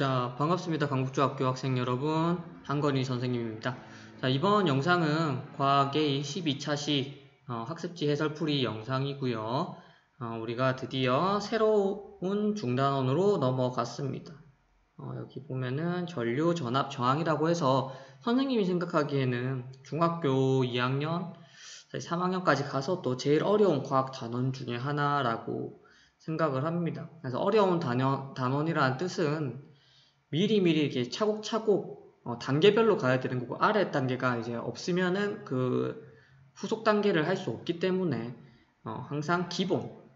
자, 반갑습니다. 강북중학교 학생 여러분. 한건희 선생님입니다. 자, 이번 영상은 과학의 12차식 학습지 해설풀이 영상이고요. 우리가 드디어 새로운 중단원으로 넘어갔습니다. 여기 보면은 전류 전압 저항이라고 해서 선생님이 생각하기에는 중학교 2학년, 3학년까지 가서 또 제일 어려운 과학 단원 중에 하나라고 생각을 합니다. 그래서 어려운 단원이라는 뜻은 미리미리 이렇게 차곡차곡 단계별로 가야 되는 거고, 아래 단계가 이제 없으면은 그 후속 단계를 할 수 없기 때문에 항상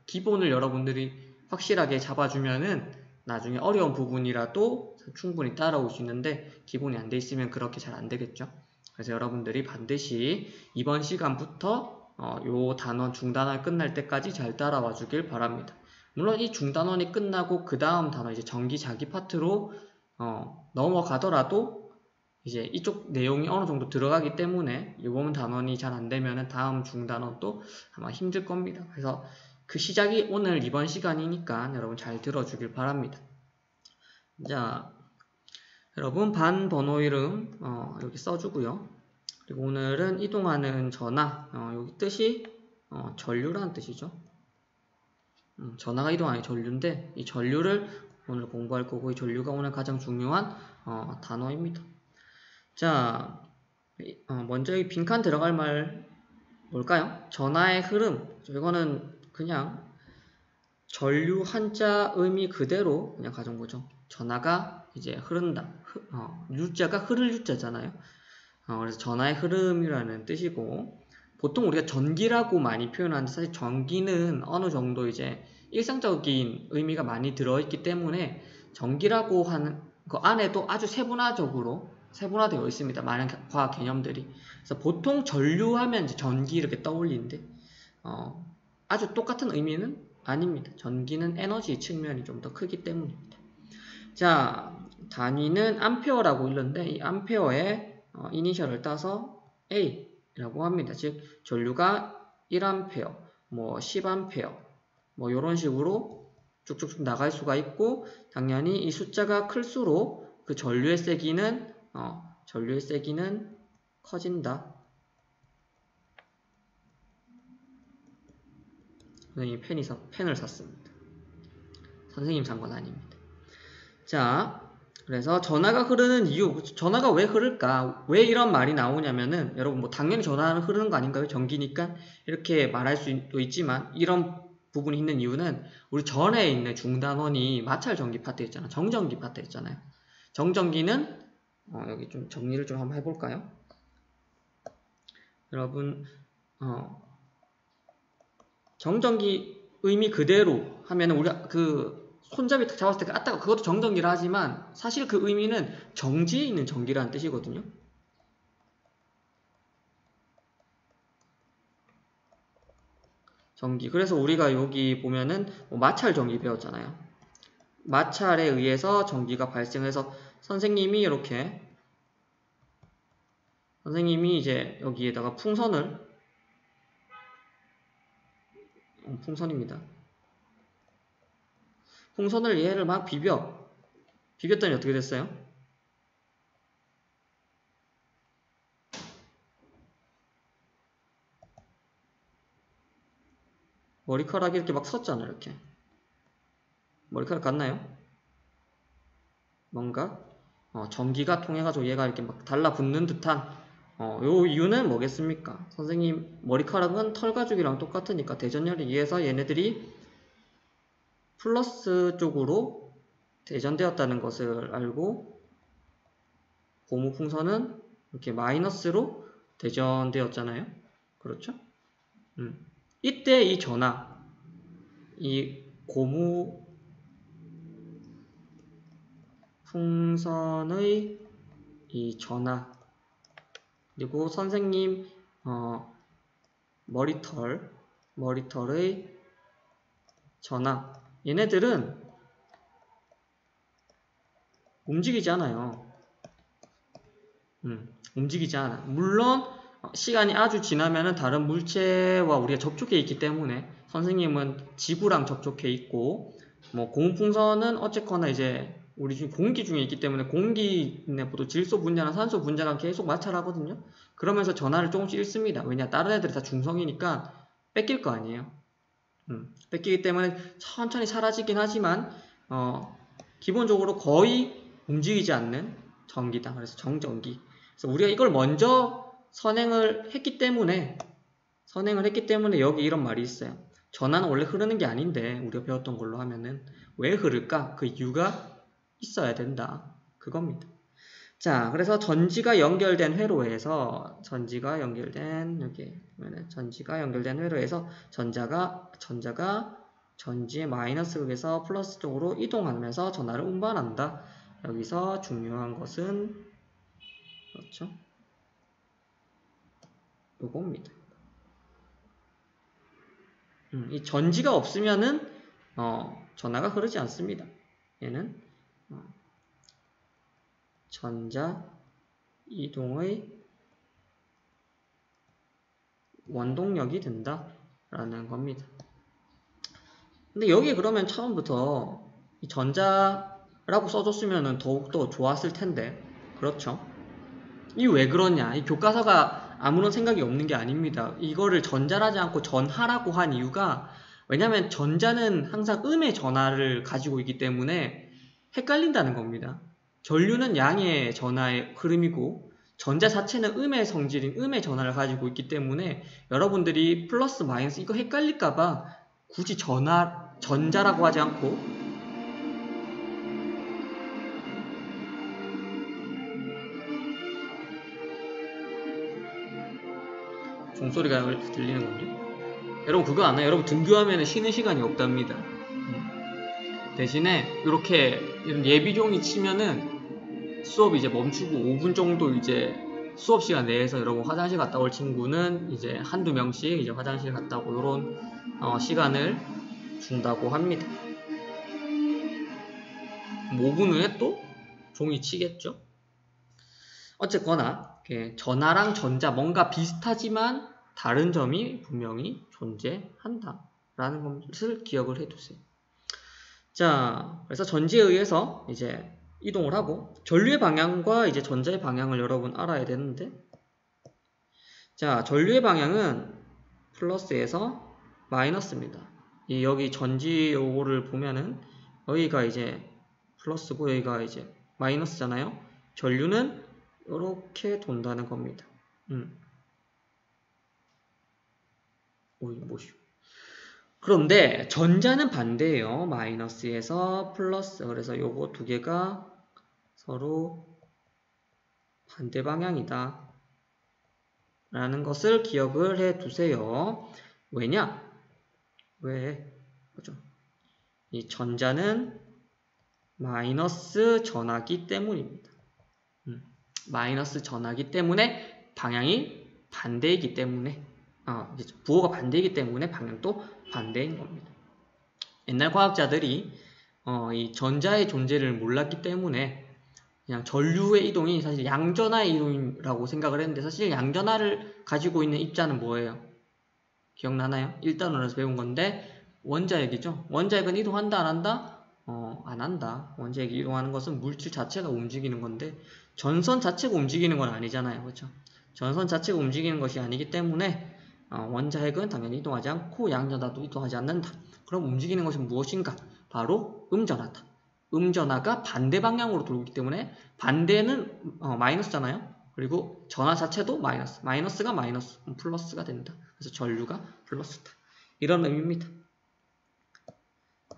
기본을 여러분들이 확실하게 잡아주면은 나중에 어려운 부분이라도 충분히 따라올 수 있는데, 기본이 안 돼 있으면 그렇게 잘 안 되겠죠. 그래서 여러분들이 반드시 이번 시간부터 요 단원 중단원 끝날 때까지 잘 따라와 주길 바랍니다. 물론 이 중단원이 끝나고 그 다음 단원 이제 전기 자기 파트로 넘어가더라도 이제 이쪽 내용이 어느 정도 들어가기 때문에 이번 단원이 잘 안 되면은 다음 중단원도 아마 힘들 겁니다. 그래서 그 시작이 오늘 이번 시간이니까 여러분 잘 들어주길 바랍니다. 자, 여러분 반 번호 이름 여기 써주고요. 그리고 오늘은 이동하는 전하, 여기 뜻이 전류라는 뜻이죠. 전하가 이동하는 전류인데 이 전류를 오늘 공부할 거고, 이 전류가 오늘 가장 중요한 단어입니다. 자, 먼저 이 빈칸 들어갈 말 뭘까요? 전하의 흐름. 이거는 그냥 전류 한자 의미 그대로 그냥 가져온 거죠. 전하가 이제 흐른다. 유자가 흐를 유자잖아요. 그래서 전하의 흐름이라는 뜻이고, 보통 우리가 전기라고 많이 표현하는데 사실 전기는 어느 정도 이제 일상적인 의미가 많이 들어있기 때문에 전기라고 하는 그 안에도 아주 세분화되어 있습니다. 많은 과학 개념들이. 그래서 보통 전류하면 이제 전기 이렇게 떠올리는데 아주 똑같은 의미는 아닙니다. 전기는 에너지 측면이 좀 더 크기 때문입니다. 자, 단위는 암페어라고 읽는데 이 암페어의 이니셜을 따서 A라고 합니다. 즉 전류가 1A, 뭐 10A 뭐 이런 식으로 쭉쭉쭉 나갈 수가 있고, 당연히 이 숫자가 클수록 그 전류의 세기는 커진다. 선생님이 펜을 샀습니다. 선생님 산 건 아닙니다. 자, 그래서 전하가 흐르는 이유, 전하가 왜 흐를까? 왜 이런 말이 나오냐면은, 여러분 뭐 당연히 전하는 흐르는 거 아닌가요? 전기니까 이렇게 말할 수도 있지만, 이런 부분이 있는 이유는 우리 전에 있는 중단원이 마찰 전기 파트 있잖아요. 정전기 파트 있잖아요. 정전기는 여기 좀 정리를 좀 한번 해볼까요? 여러분 정전기 의미 그대로 하면은 우리가 그 손잡이 딱 잡았을 때 아따가 그것도 정전기라 하지만 사실 그 의미는 정지에 있는 전기라는 뜻이거든요. 전기. 그래서 우리가 여기 보면은 마찰 전기 배웠잖아요. 마찰에 의해서 전기가 발생해서 선생님이 이제 여기에다가 풍선입니다. 풍선을 얘를 막 비볐더니 어떻게 됐어요? 머리카락이 이렇게 막 섰잖아요. 이렇게 머리카락 같나요? 뭔가 전기가 통해가지고 얘가 이렇게 막 달라붙는 듯한 요 이유는 뭐겠습니까? 선생님 머리카락은 털가죽이랑 똑같으니까 대전열에 의해서 얘네들이 플러스 쪽으로 대전되었다는 것을 알고, 고무풍선은 이렇게 마이너스로 대전되었잖아요. 그렇죠? 이때 이 전하, 이 고무 풍선의 이 전하, 그리고 선생님 머리털의 전하, 얘네들은 움직이지 않아요. 움직이지 않아. 물론 시간이 아주 지나면은 다른 물체와 우리가 접촉해 있기 때문에, 선생님은 지구랑 접촉해 있고, 뭐 고무풍선은 어쨌거나 이제 우리 지금 공기 중에 있기 때문에 공기 내부도 질소 분자나 산소 분자가 계속 마찰하거든요. 그러면서 전하를 조금씩 잃습니다. 왜냐? 다른 애들이 다 중성이니까 뺏길 거 아니에요. 뺏기기 때문에 천천히 사라지긴 하지만 기본적으로 거의 움직이지 않는 전기다. 그래서 정전기. 그래서 우리가 이걸 먼저 선행을 했기 때문에 여기 이런 말이 있어요. 전하는 원래 흐르는 게 아닌데 우리가 배웠던 걸로 하면은 왜 흐를까? 그 이유가 있어야 된다. 그겁니다. 자, 그래서 전지가 연결된 회로에서 전지가 연결된 회로에서 전자가 전지의 마이너스 극에서 플러스 쪽으로 이동하면서 전하를 운반한다. 여기서 중요한 것은 그렇죠? 요겁니다. 이 전지가 없으면은 전하가 흐르지 않습니다. 얘는 전자 이동의 원동력이 된다라는 겁니다. 근데 여기 그러면 처음부터 이 전자라고 써줬으면 더욱더 좋았을 텐데, 그렇죠? 이 왜 그러냐? 이 교과서가 아무런 생각이 없는 게 아닙니다. 이거를 전자라지 않고 전하라고 한 이유가, 왜냐면 전자는 항상 음의 전하를 가지고 있기 때문에 헷갈린다는 겁니다. 전류는 양의 전하의 흐름이고 전자 자체는 음의 성질인 음의 전하를 가지고 있기 때문에 여러분들이 플러스 마이너스 이거 헷갈릴까봐 굳이 전자라고 하지 않고 종소리가 들리는 건데, 여러분 그거 아나요? 여러분 등교하면 쉬는 시간이 없답니다. 대신에 이렇게 이런 예비종이 치면은 수업이 이제 멈추고 5분 정도 이제 수업 시간 내에서 여러분 화장실 갔다 올 친구는 이제 한두 명씩 이제 화장실 갔다 오고 이런 시간을 준다고 합니다. 5분 후에 또 종이 치겠죠. 어쨌거나 전하랑 전자 뭔가 비슷하지만 다른 점이 분명히 존재한다 라는 것을 기억을 해두세요. 자, 그래서 전지에 의해서 이제 이동을 하고 전류의 방향과 이제 전자의 방향을 여러분 알아야 되는데, 자, 전류의 방향은 플러스에서 마이너스입니다. 여기 전지 요거를 보면은 여기가 이제 플러스고 여기가 이제 마이너스잖아요. 전류는 이렇게 돈다는 겁니다. 그런데 전자는 반대예요. 마이너스에서 플러스. 그래서 요거 두 개가 서로 반대 방향이다 라는 것을 기억을 해 두세요. 왜냐? 그죠? 이 전자는 마이너스 전하기 때문입니다. 마이너스 전하기 때문에 방향이 반대이기 때문에 부호가 반대이기 때문에 방향도 반대인 겁니다. 옛날 과학자들이 이 전자의 존재를 몰랐기 때문에 그냥 전류의 이동이 사실 양전하의 이동이라고 생각을 했는데, 사실 양전하를 가지고 있는 입자는 뭐예요? 기억나나요? 1단원에서 배운 건데 원자핵이죠. 원자핵은 이동한다 안 한다? 안 한다. 원자핵이 이동하는 것은 물질 자체가 움직이는 건데 전선 자체가 움직이는 건 아니잖아요. 그렇죠? 전선 자체가 움직이는 것이 아니기 때문에 원자핵은 당연히 이동하지 않고 양전하도 이동하지 않는다. 그럼 움직이는 것은 무엇인가? 바로 음전하다. 음전하가 반대 방향으로 돌기 때문에 반대는 마이너스잖아요. 그리고 전하 자체도 마이너스가 마이너스, 플러스가 된다. 그래서 전류가 플러스다. 이런 의미입니다.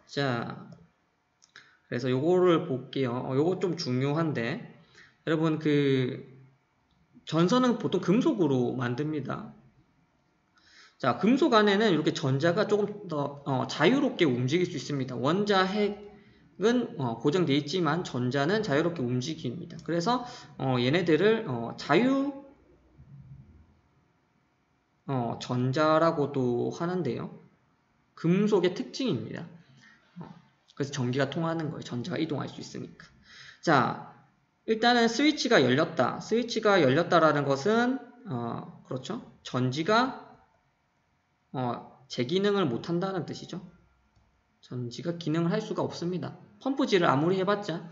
자, 그래서 요거를 볼게요. 요거 좀 중요한데, 여러분 전선은 보통 금속으로 만듭니다. 자, 금속 안에는 이렇게 전자가 조금 더 자유롭게 움직일 수 있습니다. 원자핵은 고정되어 있지만 전자는 자유롭게 움직입니다. 그래서 얘네들을 전자라고도 하는데요. 금속의 특징입니다. 그래서 전기가 통하는 거예요. 전자가 이동할 수 있으니까. 자, 일단은 스위치가 열렸다. 스위치가 열렸다라는 것은 그렇죠. 전지가 제 기능을 못한다는 뜻이죠. 전지가 기능을 할 수가 없습니다. 펌프질을 아무리 해봤자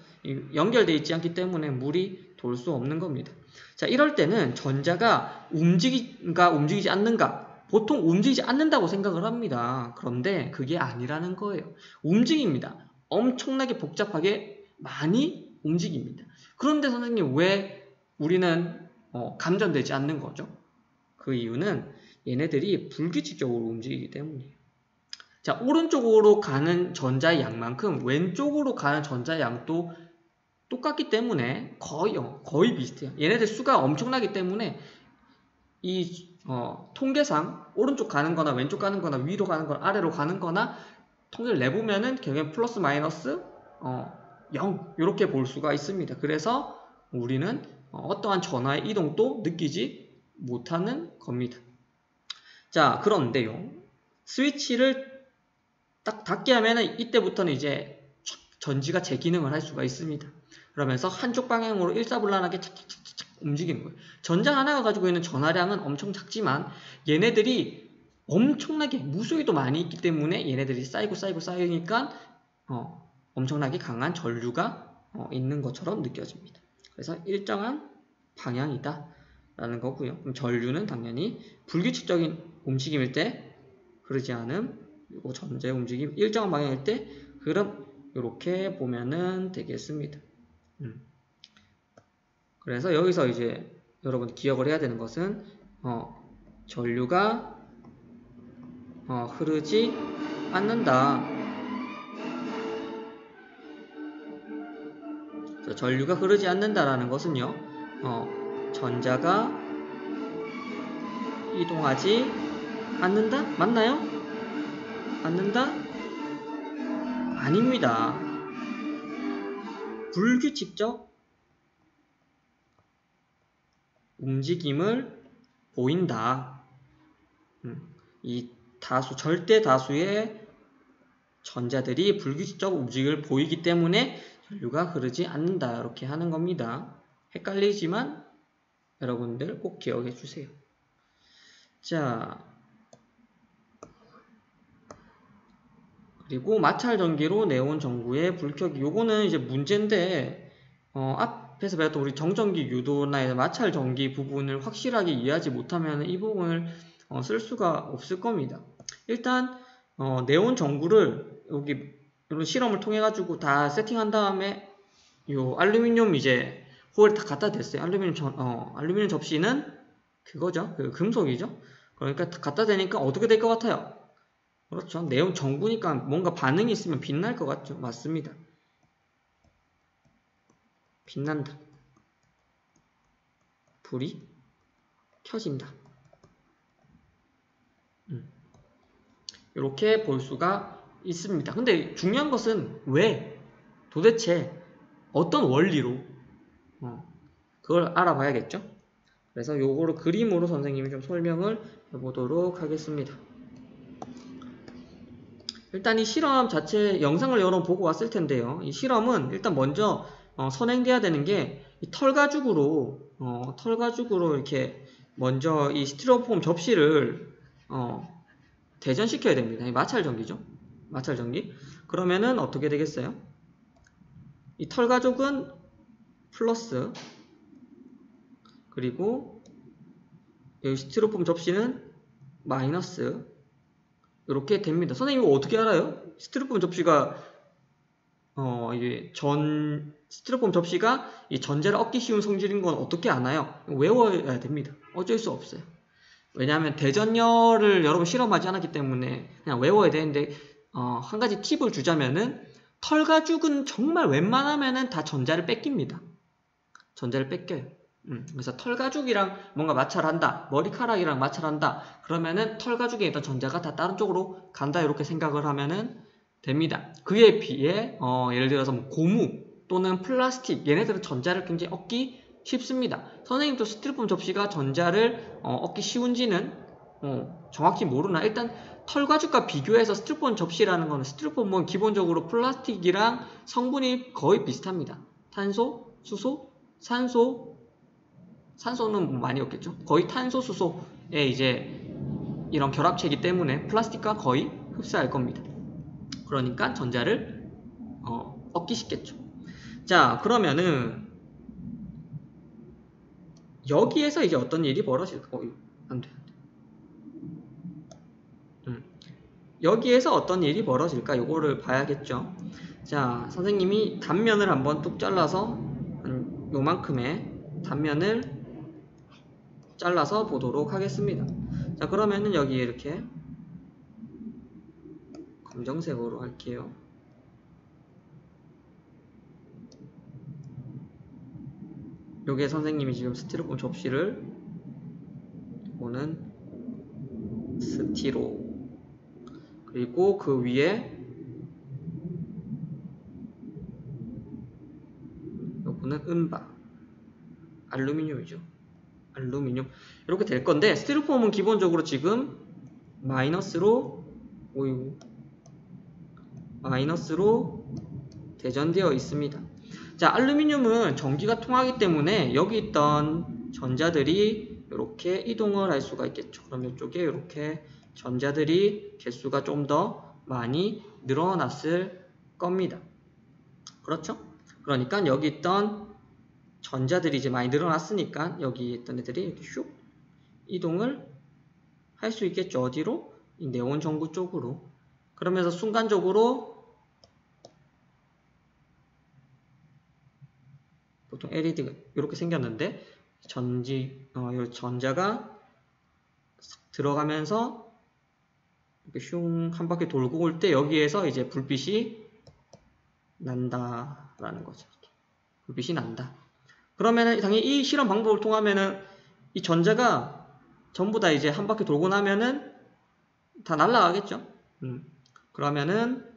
연결되어 있지 않기 때문에 물이 돌 수 없는 겁니다. 자, 이럴 때는 전자가 움직이지 않는가? 보통 움직이지 않는다고 생각을 합니다. 그런데 그게 아니라는 거예요. 움직입니다. 엄청나게 복잡하게 많이 움직입니다. 그런데 선생님 왜 우리는 감전되지 않는 거죠? 그 이유는 얘네들이 불규칙적으로 움직이기 때문이에요. 자, 오른쪽으로 가는 전자의 양만큼 왼쪽으로 가는 전자의 양도 똑같기 때문에 거의 비슷해요. 얘네들 수가 엄청나기 때문에 이 통계상 오른쪽 가는 거나 왼쪽 가는 거나 위로 가는 거나 아래로 가는 거나 통계를 내보면은 결국엔 플러스 마이너스 0 이렇게 볼 수가 있습니다. 그래서 우리는 어떠한 전하의 이동도 느끼지 못하는 겁니다. 자, 그런데요. 스위치를 딱 닫게 하면은 이때부터는 이제 전지가 제 기능을 할 수가 있습니다. 그러면서 한쪽 방향으로 일사불란하게 착착착착 움직이는 거예요. 전자 하나가 가지고 있는 전하량은 엄청 작지만 얘네들이 엄청나게 무수히도 많이 있기 때문에 얘네들이 쌓이니까 엄청나게 강한 전류가 있는 것처럼 느껴집니다. 그래서 일정한 방향이다 라는 거고요. 그럼 전류는 당연히 불규칙적인 움직임일 때 흐르지 않음, 그리고 전자의 움직임 일정한 방향일 때 흐름, 이렇게 보면은 되겠습니다. 그래서 여기서 이제 여러분 기억을 해야 되는 것은 전류가 흐르지 않는다. 전류가 흐르지 않는다라는 것은요, 전자가 이동하지 않는다? 맞나요? 않는다? 아닙니다. 불규칙적 움직임을 보인다. 이 절대 다수의 전자들이 불규칙적 움직임을 보이기 때문에 전류가 흐르지 않는다. 이렇게 하는 겁니다. 헷갈리지만 여러분들 꼭 기억해 주세요. 자, 그리고 마찰 전기로 네온 전구의 불켜기. 요거는 이제 문제인데 앞에서 배웠던 우리 정전기 유도나 마찰 전기 부분을 확실하게 이해하지 못하면 이 부분을 쓸 수가 없을 겁니다. 일단 네온 전구를 여기 이런 실험을 통해 가지고 다 세팅한 다음에 요 알루미늄 이제 호일에 다 갖다 댔어요. 알루미늄 접시는 그거죠. 그 금속이죠. 그러니까 갖다 대니까 어떻게 될 것 같아요? 그렇죠. 네온 전구니까 뭔가 반응이 있으면 빛날 것 같죠. 맞습니다. 빛난다. 불이 켜진다. 이렇게 볼 수가 있습니다. 근데 중요한 것은 왜? 도대체 어떤 원리로? 그걸 알아봐야겠죠? 그래서 요거를 그림으로 선생님이 좀 설명을 해보도록 하겠습니다. 일단 이 실험 자체 영상을 여러 번 보고 왔을 텐데요. 이 실험은 일단 먼저 선행돼야 되는 게 이 털가죽으로 이렇게 먼저 이 스티로폼 접시를 대전시켜야 됩니다. 이 마찰전기죠. 마찰전기. 그러면은 어떻게 되겠어요? 이 털가죽은 플러스, 그리고 여기 스티로폼 접시는 마이너스, 이렇게 됩니다. 선생님 이거 어떻게 알아요? 스티로폼 접시가 이게 스티로폼 접시가 이 전자를 얻기 쉬운 성질인 건 어떻게 아나요? 외워야 됩니다. 어쩔 수 없어요. 왜냐하면 대전열을 여러분 실험하지 않았기 때문에 그냥 외워야 되는데 한 가지 팁을 주자면은 털가죽은 정말 웬만하면은 다 전자를 뺏깁니다. 전자를 뺏겨요. 그래서 털가죽이랑 뭔가 마찰한다, 머리카락이랑 마찰한다, 그러면은 털가죽에 있던 전자가 다 다른 쪽으로 간다, 이렇게 생각을 하면은 됩니다. 그에 비해 예를 들어서 뭐 고무 또는 플라스틱, 얘네들은 전자를 굉장히 얻기 쉽습니다. 선생님도 스티로폼 접시가 전자를 얻기 쉬운지는 정확히 모르나, 일단 털가죽과 비교해서 스티로폼 접시라는 거는, 스티로폼은 기본적으로 플라스틱이랑 성분이 거의 비슷합니다. 탄소, 수소, 산소, 산소는 많이 없겠죠. 거의 탄소, 수소의 이제 이런 결합체이기 때문에 플라스틱과 거의 흡사할 겁니다. 그러니까 전자를 얻기 쉽겠죠. 자, 그러면은 여기에서 이제 어떤 일이 벌어질까? 안 돼. 여기에서 어떤 일이 벌어질까? 요거를 봐야겠죠. 자, 선생님이 단면을 한번 뚝 잘라서 요만큼의 단면을 잘라서 보도록 하겠습니다. 자, 그러면은 여기에 이렇게 검정색으로 할게요. 요게 선생님이 지금 스티로폼 접시를, 이거는 스티로, 그리고 그 위에 요거는 은바, 알루미늄이죠. 알루미늄. 이렇게 될 건데, 스티로폼은 기본적으로 지금 마이너스로 대전되어 있습니다. 자, 알루미늄은 전기가 통하기 때문에 여기 있던 전자들이 이렇게 이동을 할 수가 있겠죠. 그럼 이쪽에 이렇게 전자들이 개수가 좀 더 많이 늘어났을 겁니다. 그렇죠? 그러니까 여기 있던 전자들이 이제 많이 늘어났으니까 여기 있던 애들이 이렇게 슉 이동을 할 수 있겠죠. 어디로? 이 네온 전구 쪽으로. 그러면서 순간적으로 보통 LED가 이렇게 생겼는데 전자가 들어가면서 이렇게 슝 한 바퀴 돌고 올 때 여기에서 이제 불빛이 난다라는 거죠. 이렇게. 불빛이 난다. 그러면은 당연히 이 실험 방법을 통하면은 이 전자가 전부 다 이제 한 바퀴 돌고 나면은 다 날아가겠죠. 그러면은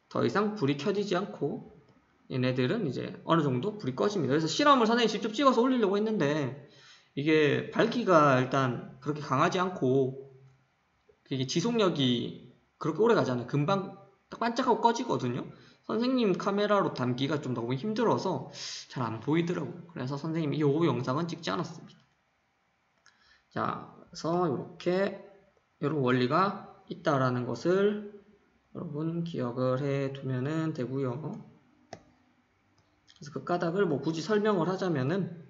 더 이상 불이 켜지지 않고 얘네들은 이제 어느 정도 불이 꺼집니다. 그래서 실험을 선생님이 직접 찍어서 올리려고 했는데 이게 밝기가 일단 그렇게 강하지 않고 이게 지속력이 그렇게 오래 가잖아요. 금방 딱 반짝하고 꺼지거든요. 선생님 카메라로 담기가 좀 너무 힘들어서 잘 안 보이더라고요. 그래서 선생님이 이 영상은 찍지 않았습니다. 자, 그래서 이렇게 이런 원리가 있다라는 것을 여러분 기억을 해 두면 되고요. 그래서 그 까닭을 뭐 굳이 설명을 하자면은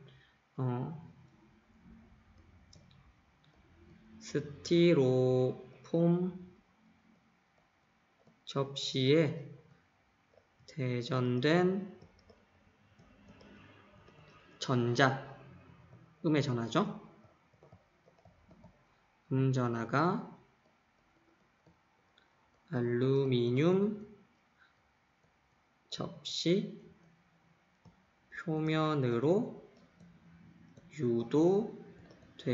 스티로폼 접시에 대전된 전자, 음의 전하죠. 음전하가 알루미늄 접시 표면으로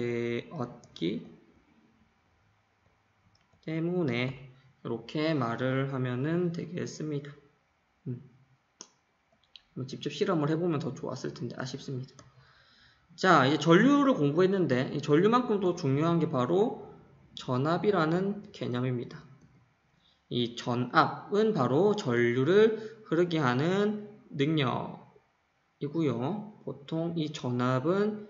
유도되었기 때문에 이렇게 말을 하면은 되겠습니다. 직접 실험을 해보면 더 좋았을 텐데 아쉽습니다. 자, 이제 전류를 공부했는데 이 전류만큼도 중요한 게 바로 전압이라는 개념입니다. 이 전압은 바로 전류를 흐르게 하는 능력이고요. 보통 이 전압은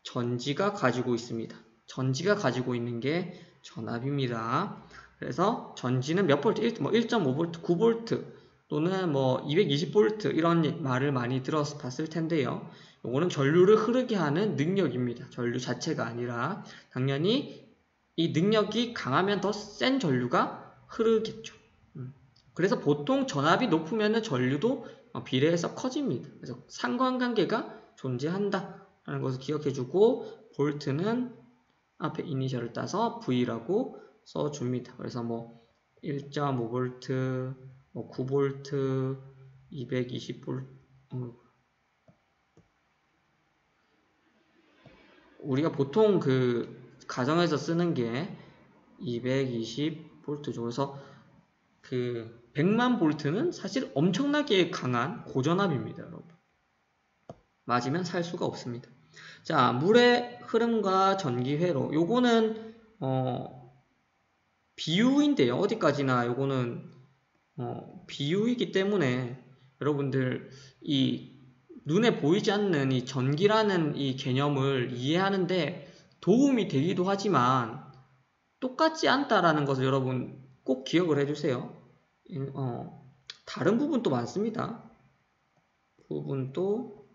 전지가 가지고 있습니다. 전지가 가지고 있는 게 전압입니다. 그래서 전지는 몇 볼트? 1.5V, 9V 또는 뭐 220V 이런 말을 많이 들어봤을 텐데요. 이거는 전류를 흐르게 하는 능력입니다. 전류 자체가 아니라 당연히 이 능력이 강하면 더 센 전류가 흐르겠죠. 그래서 보통 전압이 높으면 전류도 비례해서 커집니다. 그래서 상관관계가 존재한다라는 것을 기억해주고 볼트는 앞에 이니셜을 따서 V라고 써줍니다. 그래서 뭐 1.5V, 뭐 9V, 220V 우리가 보통 그 가정에서 쓰는 게 220V죠. 그래서 그 100만 볼트는 사실 엄청나게 강한 고전압입니다, 여러분. 맞으면 살 수가 없습니다. 자, 물의 흐름과 전기 회로. 요거는 비유인데요. 어디까지나 요거는 비유이기 때문에 여러분들 이 눈에 보이지 않는 이 전기라는 이 개념을 이해하는데 도움이 되기도 하지만 똑같지 않다라는 것을 여러분 꼭 기억을 해주세요. 다른 부분도 많습니다. 부분도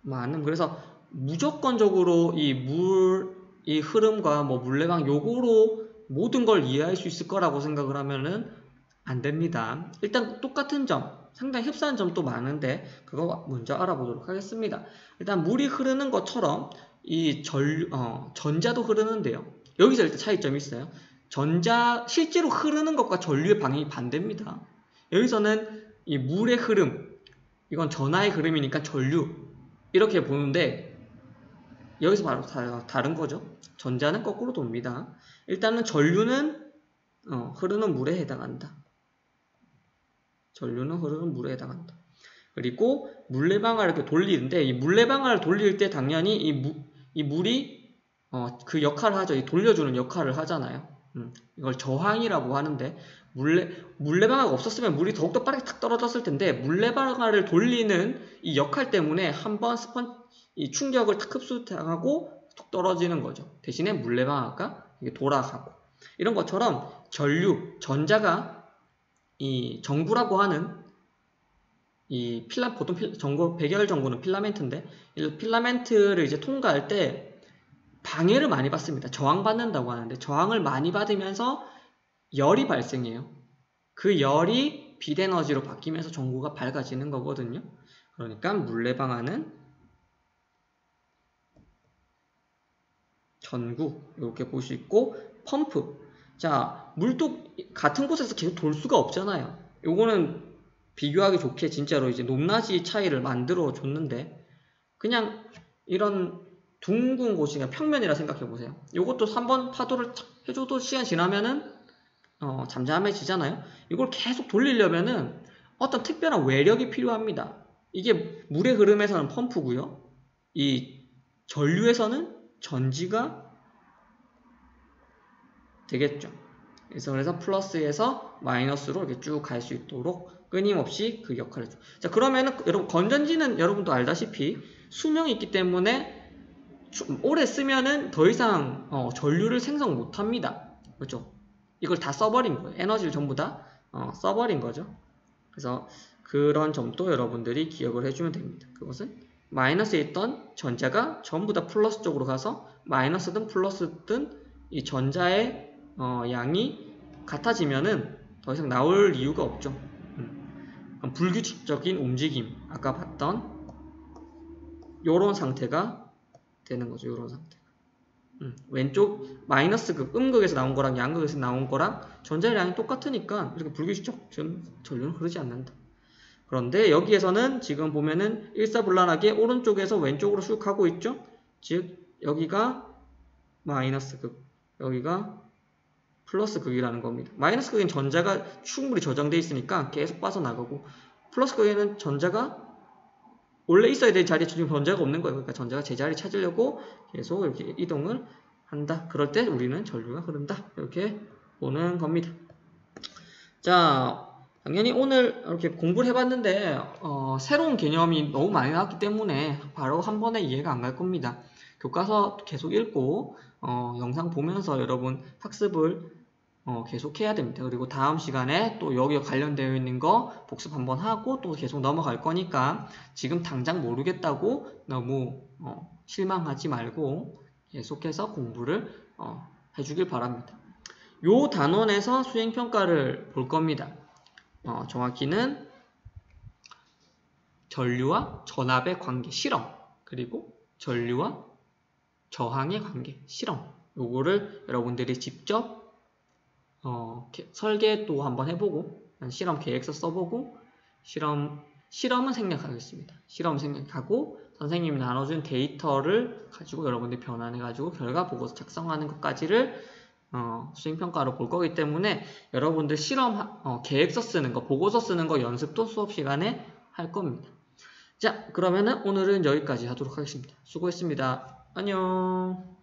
많은. 그래서 무조건적으로 이 흐름과 뭐 물레방 요거로 모든 걸 이해할 수 있을 거라고 생각을 하면은 안 됩니다. 일단 똑같은 점, 상당히 흡사한 점도 많은데 그거 먼저 알아보도록 하겠습니다. 일단 물이 흐르는 것처럼 이 전자도 흐르는데요. 여기서 일단 차이점이 있어요. 실제로 흐르는 것과 전류의 방향이 반대입니다. 여기서는 이 물의 흐름, 이건 전하의 흐름이니까 전류 이렇게 보는데 여기서 바로 다른 거죠. 전자는 거꾸로 돕니다. 일단은 전류는 흐르는 물에 해당한다. 전류는 흐르는 물에 해당한다. 그리고 물레방아를 이렇게 돌리는데 이 물레방아를 돌릴 때 당연히 이 물이 그 역할을 하죠. 이 돌려주는 역할을 하잖아요. 이걸 저항이라고 하는데 물레방아가 없었으면 물이 더욱더 빠르게 탁 떨어졌을 텐데 물레방아를 돌리는 이 역할 때문에 한번 이 충격을 탁 흡수하고 툭 떨어지는 거죠. 대신에 물레방아가 이게 돌아가고 이런 것처럼 전자가 이 전구라고 하는 이 보통 백열 전구는 필라멘트인데 이 필라멘트를 이제 통과할 때 방해를 많이 받습니다. 저항받는다고 하는데 저항을 많이 받으면서 열이 발생해요. 그 열이 빛 에너지로 바뀌면서 전구가 밝아지는 거거든요. 그러니까 물레방아는 전구 이렇게 볼 수 있고 펌프. 자, 물도 같은 곳에서 계속 돌 수가 없잖아요. 요거는 비교하기 좋게 진짜로 이제 높낮이 차이를 만들어 줬는데 그냥 이런 둥근 곳이 그냥 평면이라 생각해 보세요. 요것도 3번 파도를 탁 해줘도 시간 지나면은 잠잠해지잖아요. 이걸 계속 돌리려면은 어떤 특별한 외력이 필요합니다. 이게 물의 흐름에서는 펌프고요. 이 전류에서는 전지가 되겠죠. 그래서 플러스에서 마이너스로 이렇게 쭉 갈 수 있도록 끊임없이 그 역할을 해줘. 자, 그러면은 여러분 건전지는 여러분도 알다시피 수명이 있기 때문에 오래 쓰면은 더 이상 전류를 생성 못합니다. 그렇죠? 이걸 다 써버린 거예요. 에너지를 전부 다 써버린 거죠. 그래서 그런 점도 여러분들이 기억을 해주면 됩니다. 그것은 마이너스에 있던 전자가 전부 다 플러스 쪽으로 가서 마이너스든 플러스든 이 전자의 양이 같아지면은 더 이상 나올 이유가 없죠. 불규칙적인 움직임, 아까 봤던 요런 상태가 되는 거죠. 요런 상태가. 왼쪽 마이너스 극, 음극에서 나온 거랑 양극에서 나온 거랑 전자의 양이 똑같으니까 이렇게 불규칙적 전류는 흐르지 않는다. 그런데 여기에서는 지금 보면은 일사불란하게 오른쪽에서 왼쪽으로 쑥 가고 있죠. 즉 여기가 마이너스 극, 여기가 플러스 극이라는 겁니다. 마이너스 극엔 전자가 충분히 저장되어 있으니까 계속 빠져나가고 플러스 극에는 전자가 원래 있어야 될 자리에 지금 전자가 없는 거예요. 그러니까 전자가 제자리 찾으려고 계속 이렇게 이동을 한다. 그럴 때 우리는 전류가 흐른다. 이렇게 보는 겁니다. 자, 당연히 오늘 이렇게 공부를 해봤는데 새로운 개념이 너무 많이 나왔기 때문에 바로 한 번에 이해가 안 갈 겁니다. 교과서 계속 읽고 영상 보면서 여러분 학습을 계속 해야 됩니다. 그리고 다음 시간에 또 여기에 관련되어 있는 거 복습 한번 하고 또 계속 넘어갈 거니까 지금 당장 모르겠다고 너무 실망하지 말고 계속해서 공부를 해주길 바랍니다. 요 단원에서 수행평가를 볼 겁니다. 정확히는 전류와 전압의 관계, 실험, 그리고 전류와 저항의 관계, 실험. 요거를 여러분들이 직접 설계도 한번 해보고 실험 계획서 써보고 실험은 생략하겠습니다. 실험 생략하고 선생님이 나눠준 데이터를 가지고 여러분들이 변환해가지고 결과 보고서 작성하는 것까지를 수행평가로 볼 거기 때문에 여러분들 실험 계획서 쓰는 거, 보고서 쓰는 거 연습도 수업 시간에 할 겁니다. 자, 그러면은 오늘은 여기까지 하도록 하겠습니다. 수고했습니다. 안녕.